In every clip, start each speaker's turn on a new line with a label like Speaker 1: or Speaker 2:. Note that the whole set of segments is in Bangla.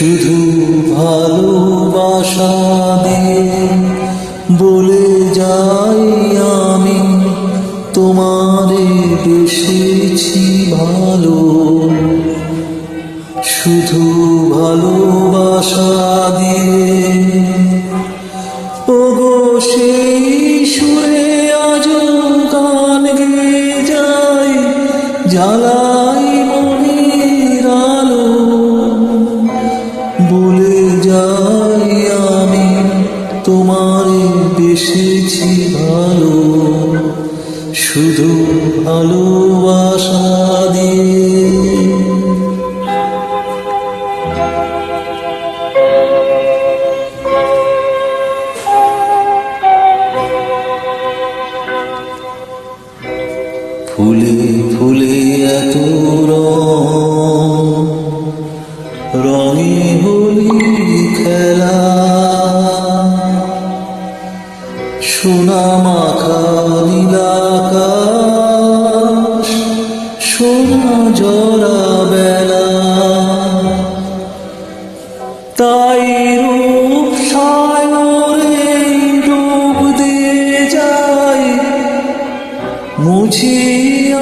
Speaker 1: শুধু ভালোবাসা দিয়ে বলে যাই আমি তোমারে বেশিছি ভালো। শুধু ভালোবাসা দিয়ে ওগো সেই সুরে আজ গান গেয়ে যাই, জ্বালাই মনের আলো। বলে যাই আমি তোমারে বেশিছি ভালো। শুধু ভালোবাসা দিয়ে। ফুলে ফুলে এত রং, রঙে হোলি খেলা, সোনা মাখা নীল আকাশ, সোনা জরা বেলা। তাই রূপ সাগরে ডুব দিয়ে যায়, মুছি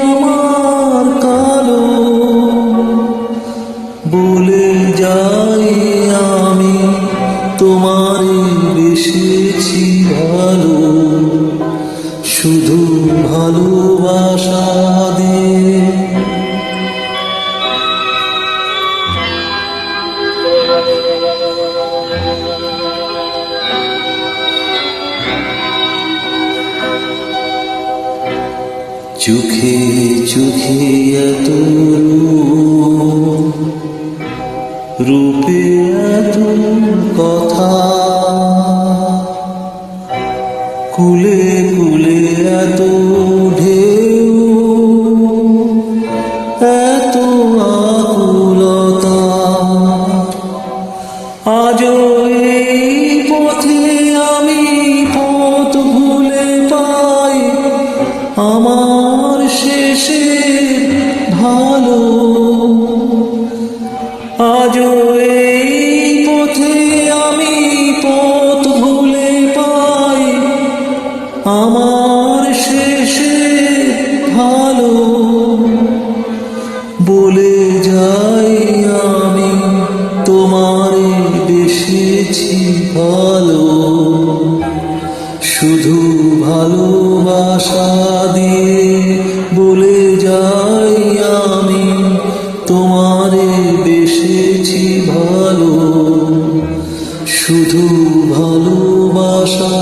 Speaker 1: আমার কালো। বলে যাই আমি তোমারে বেশিছি ভালো। শুধু ভালোবাসা দিয়ে। চোখে চোখে এত রূপে এত কথা, কুলে কুলে এত ঢেউ, এত আকুলতা। আজও এই পথে আমি পথ ভুলে পাই আমার শেষে ভালো। আজও এই পথে আমি পথ ভুলে পাই আমার শেষে ভালো। বলে যাই আমি তোমারে বেশিছি ভালো। শুধু ভালোবাসা দিয়ে বলে যাই আমি তোমারে বেশিছি ভালো। শুধু ভালোবাসা